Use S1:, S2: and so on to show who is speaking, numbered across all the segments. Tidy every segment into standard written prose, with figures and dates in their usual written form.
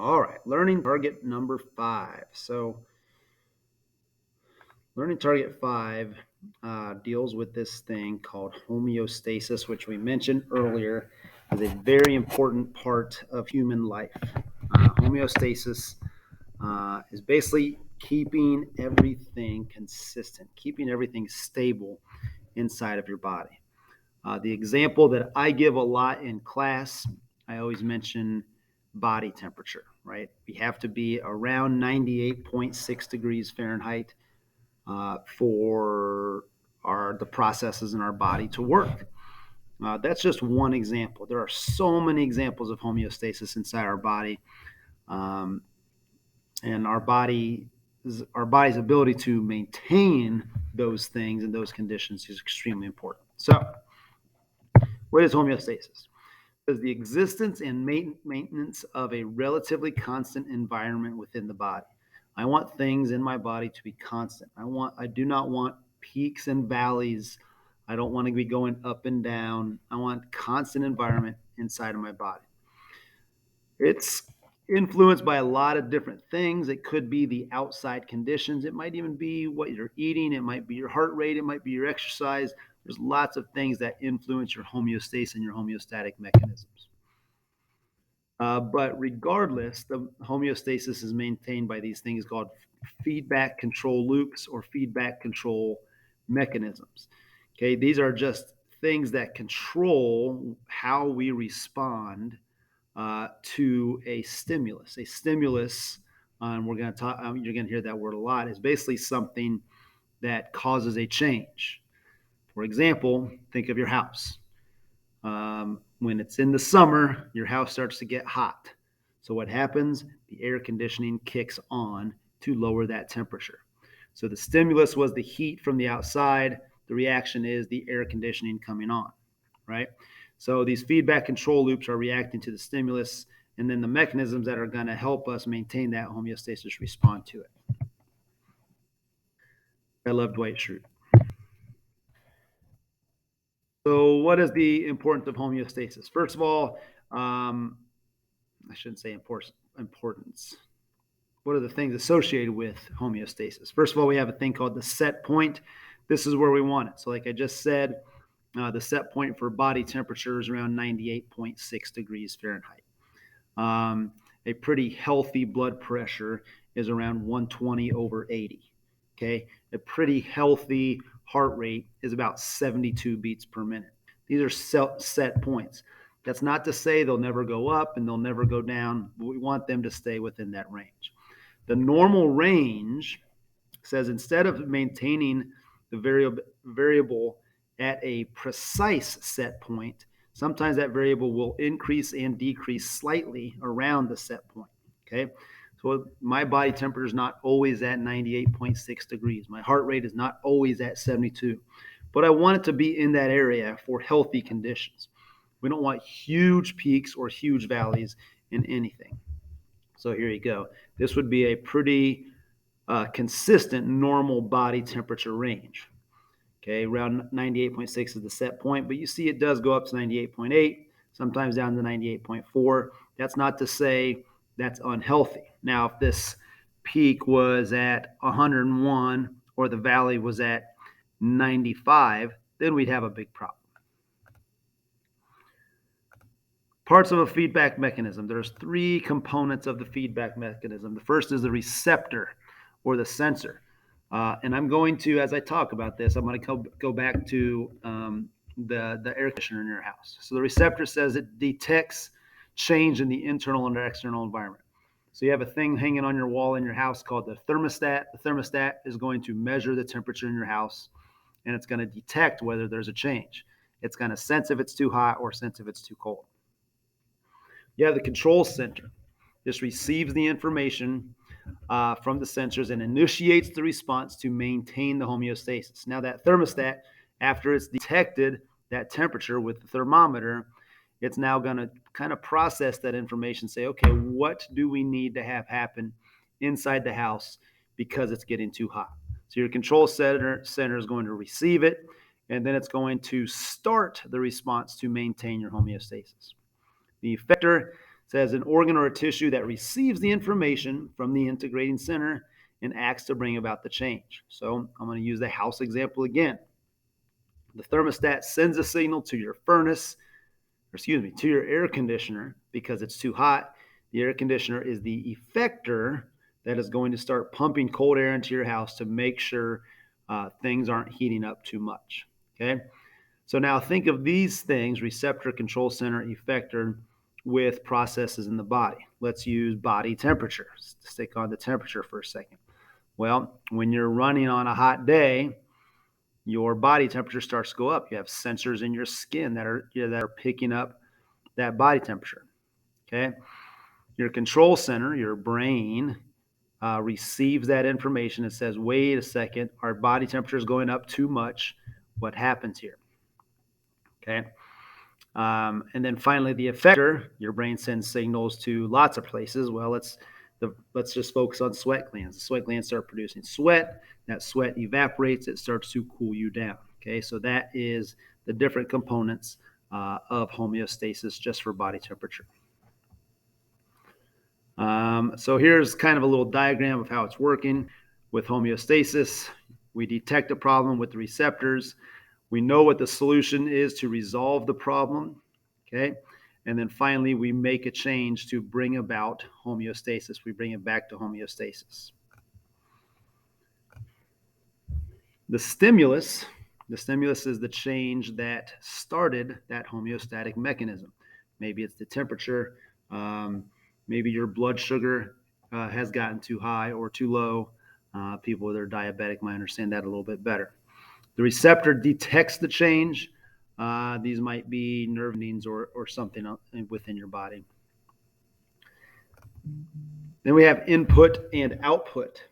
S1: All right, learning target number 5. So, learning target 5 deals with this thing called homeostasis, which we mentioned earlier is a very important part of human life. Homeostasis is basically keeping everything consistent, keeping everything stable inside of your body. The example that I give a lot in class, I always mention body temperature, right? We have to be around 98.6 degrees Fahrenheit for the processes in our body to work. That's just one example. There are so many examples of homeostasis inside our body, um, and our body's ability to maintain those things and those conditions is extremely important. So, what is homeostasis? Is the existence and maintenance of a relatively constant environment within the body. I want things in my body to be constant. I do not want peaks and valleys. I don't want to be going up and down. I want constant environment inside of my body. It's influenced by a lot of different things. It could be the outside conditions. It might even be what you're eating. It might be your heart rate. It might be your exercise. There's lots of things that influence your homeostasis and your homeostatic mechanisms. But regardless, the homeostasis is maintained by these things called feedback control loops or feedback control mechanisms. Okay, these are just things that control how we respond to a stimulus. A stimulus, and we're going to talk. You're going to hear that word a lot. Is basically something that causes a change. For example, think of your house. When it's in the summer, your house starts to get hot. So what happens? The air conditioning kicks on to lower that temperature. So the stimulus was the heat from the outside. The reaction is the air conditioning coming on, right? So these feedback control loops are reacting to the stimulus, and then the mechanisms that are going to help us maintain that homeostasis respond to it. I love Dwight Schrute. So, what is the importance of homeostasis? First of all, I shouldn't say importance. What are the things associated with homeostasis? First of all, we have a thing called the set point. This is where we want it. So, like I just said, the set point for body temperature is around 98.6 degrees Fahrenheit. A pretty healthy blood pressure is around 120 over 80. Okay. A pretty healthy heart rate is about 72 beats per minute. These are set points. That's not to say they'll never go up and they'll never go down. We want them to stay within that range. The normal range says instead of maintaining the variable at a precise set point, sometimes that variable will increase and decrease slightly around the set point. Okay. So my body temperature is not always at 98.6 degrees. My heart rate is not always at 72, but I want it to be in that area for healthy conditions. We don't want huge peaks or huge valleys in anything. So here you go. This would be a pretty consistent normal body temperature range. Okay, around 98.6 is the set point, but you see it does go up to 98.8, sometimes down to 98.4. That's not to say that's unhealthy. Now, if this peak was at 101 or the valley was at 95, then we'd have a big problem. Parts of a feedback mechanism. There's three components of the feedback mechanism. The first is the receptor or the sensor. And I'm going to, as I talk about this, I'm going to go back to the air conditioner in your house. So the receptor says it detects change in the internal and external environment. So you have a thing hanging on your wall in your house called the thermostat. The thermostat is going to measure the temperature in your house, and it's going to detect whether there's a change. It's going to sense if it's too hot or sense if it's too cold. You have the control center. This receives the information from the sensors and initiates the response to maintain the homeostasis. Now, that thermostat, after it's detected that temperature with the thermometer, it's now going to kind of process that information, say, okay, what do we need to have happen inside the house because it's getting too hot? So your control center is going to receive it, and then it's going to start the response to maintain your homeostasis. The effector says an organ or a tissue that receives the information from the integrating center and acts to bring about the change. So I'm going to use the house example again. The thermostat sends a signal to your furnace, to your air conditioner because it's too hot. The air conditioner is the effector that is going to start pumping cold air into your house to make sure things aren't heating up too much. Okay. So now think of these things, receptor, control center, effector, with processes in the body. Let's use body temperature. Stick on the temperature for a second. Well, when you're running on a hot day, your body temperature starts to go up. You have sensors in your skin that are picking up that body temperature. Okay. Your control center, your brain, receives that information and says, wait a second, our body temperature is going up too much. What happens here? Okay. And then finally, the effector, your brain sends signals to lots of places. Well, let's just focus on sweat glands. The sweat glands start producing sweat. That sweat evaporates. It starts to cool you down. Okay, so that is the different components of homeostasis just for body temperature. So here's kind of a little diagram of how it's working with homeostasis. We detect a problem with the receptors. We know what the solution is to resolve the problem, okay? And then finally, we make a change to bring about homeostasis. We bring it back to homeostasis. The stimulus is the change that started that homeostatic mechanism. Maybe it's the temperature. Maybe your blood sugar has gotten too high or too low. People that are diabetic might understand that a little bit better. The receptor detects the change. These might be nerve endings or something within your body. Then we have input and output.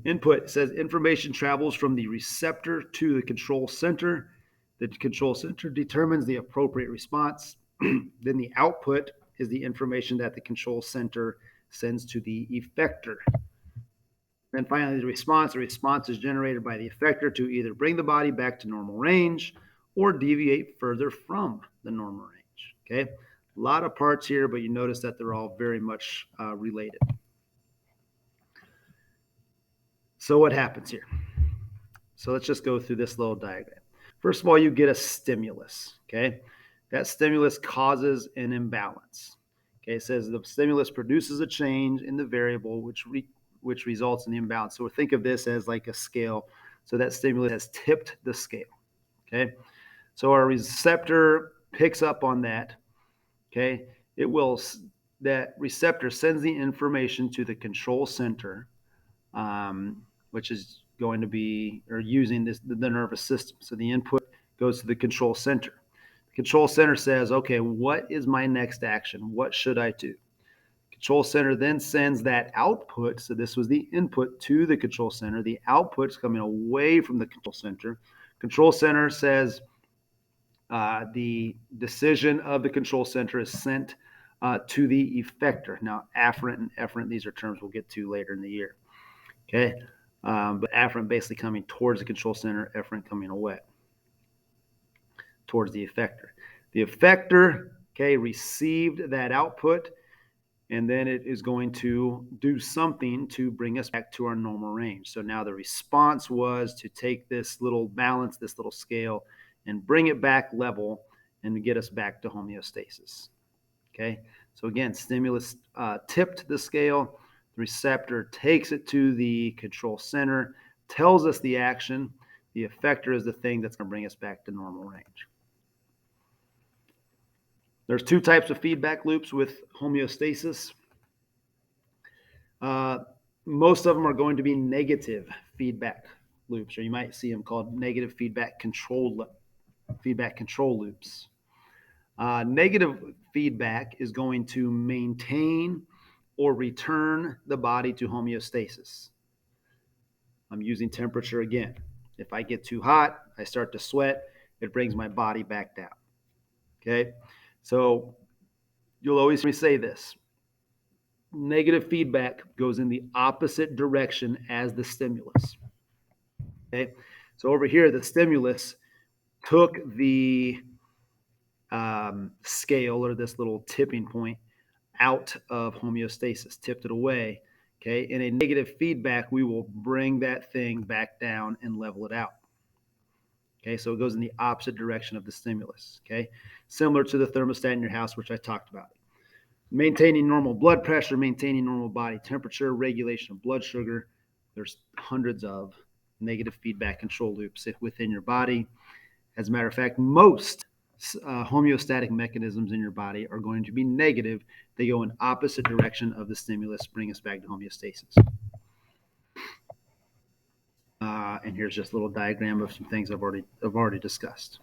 S1: Input says information travels from the receptor to the control center. The control center determines the appropriate response. Then the output is the information that the control center sends to the effector. Then finally, the response is generated by the effector to either bring the body back to normal range or deviate further from the normal range. Okay, a lot of parts here, but you notice that they're all very much related. So what happens here? So let's just go through this little diagram. First of all, you get a stimulus. Okay, that stimulus causes an imbalance. Okay, it says the stimulus produces a change in the variable which results in the imbalance. So think of this as like a scale. So that stimulus has tipped the scale. Okay. So our receptor picks up on that. Okay. That receptor sends the information to the control center, which is going to be, or using the nervous system. So the input goes to the control center. The control center says, okay, what is my next action? What should I do? Control center then sends that output. So this was the input to the control center. The output's coming away from the control center. Control center says the decision of the control center is sent to the effector. Now, afferent and efferent, these are terms we'll get to later in the year. Okay, but afferent basically coming towards the control center, efferent coming away towards the effector. The effector, okay, received that output, and then it is going to do something to bring us back to our normal range. So now the response was to take this little balance, this little scale, and bring it back level and get us back to homeostasis. Okay, so again, stimulus tipped the scale. The receptor takes it to the control center, tells us the action. The effector is the thing that's going to bring us back to normal range. There's two types of feedback loops with homeostasis. Most of them are going to be negative feedback loops, or you might see them called negative feedback control loops. Negative feedback is going to maintain or return the body to homeostasis. I'm using temperature again. If I get too hot, I start to sweat, it brings my body back down. Okay, so you'll always hear me say this. Negative feedback goes in the opposite direction as the stimulus. Okay, so over here, the stimulus took the scale or this little tipping point out of homeostasis, tipped it away. Okay. In a negative feedback, we will bring that thing back down and level it out. Okay. So it goes in the opposite direction of the stimulus. Okay. Similar to the thermostat in your house, which I talked about. Maintaining normal blood pressure, maintaining normal body temperature, regulation of blood sugar. There's hundreds of negative feedback control loops within your body. As a matter of fact, most homeostatic mechanisms in your body are going to be negative. They go in opposite direction of the stimulus, bring us back to homeostasis. And here's just a little diagram of some things I've already discussed.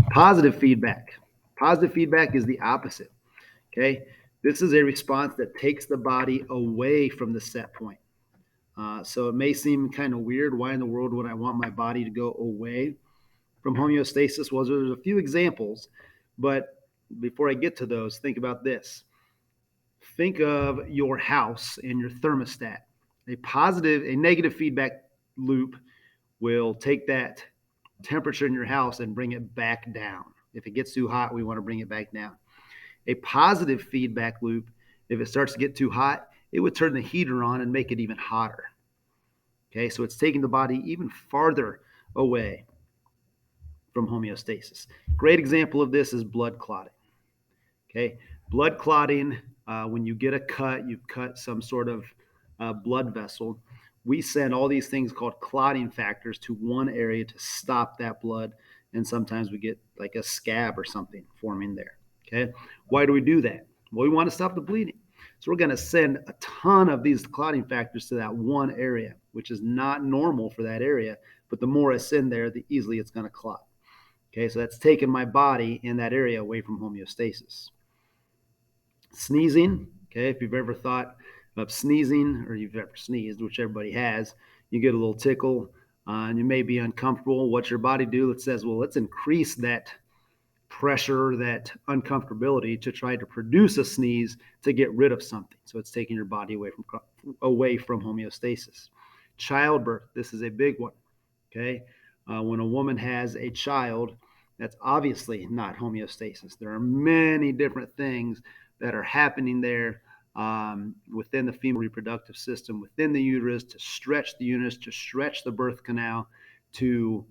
S1: Positive feedback. Positive feedback is the opposite. Okay, this is a response that takes the body away from the set point. So it may seem kind of weird. Why in the world would I want my body to go away from homeostasis? Well, there's a few examples, but before I get to those, think about this. Think of your house and your thermostat. A negative feedback loop will take that temperature in your house and bring it back down. If it gets too hot, we want to bring it back down. A positive feedback loop, if it starts to get too hot, it would turn the heater on and make it even hotter. Okay, so it's taking the body even farther away from homeostasis. Great example of this is blood clotting. Okay, blood clotting, when you get a cut, you've cut some sort of blood vessel. We send all these things called clotting factors to one area to stop that blood, and sometimes we get like a scab or something forming there. Okay, why do we do that? Well, we want to stop the bleeding. So we're going to send a ton of these clotting factors to that one area, which is not normal for that area. But the more I send there, the easily it's going to clot. Okay, so that's taking my body in that area away from homeostasis. Sneezing, okay, if you've ever thought of sneezing or you've ever sneezed, which everybody has, you get a little tickle and you may be uncomfortable. What's your body do? It says, well, let's increase that pressure, that uncomfortability to try to produce a sneeze to get rid of something. So it's taking your body away from homeostasis. Childbirth, this is a big one. Okay, when a woman has a child, that's obviously not homeostasis. There are many different things that are happening there within the female reproductive system, within the uterus, to stretch the uterus, to stretch the birth canal, to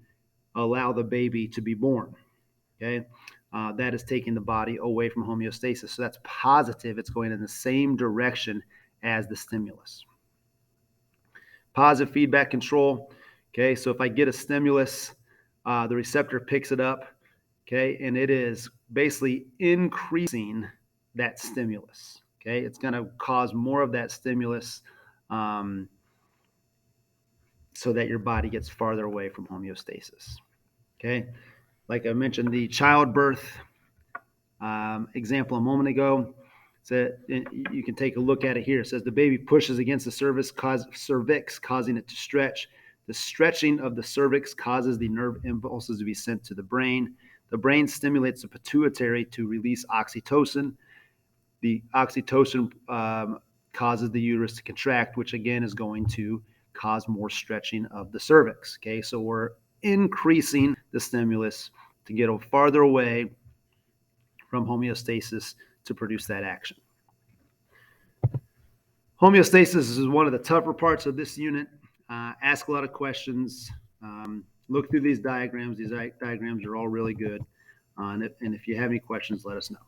S1: allow the baby to be born. Okay, that is taking the body away from homeostasis. So that's positive. It's going in the same direction as the stimulus. Positive feedback control. Okay, so if I get a stimulus, the receptor picks it up. Okay, and it is basically increasing that stimulus. Okay, it's going to cause more of that stimulus so that your body gets farther away from homeostasis. Okay, like I mentioned, the childbirth example a moment ago. So you can take a look at it here. It says the baby pushes against the cervix, causing it to stretch. The stretching of the cervix causes the nerve impulses to be sent to the brain. The brain stimulates the pituitary to release oxytocin. The oxytocin causes the uterus to contract, which again is going to cause more stretching of the cervix. Okay, so we're increasing the stimulus to get farther away from homeostasis to produce that action. Homeostasis is one of the tougher parts of this unit. Ask a lot of questions. Look through these diagrams. These diagrams are all really good. And if you have any questions, let us know.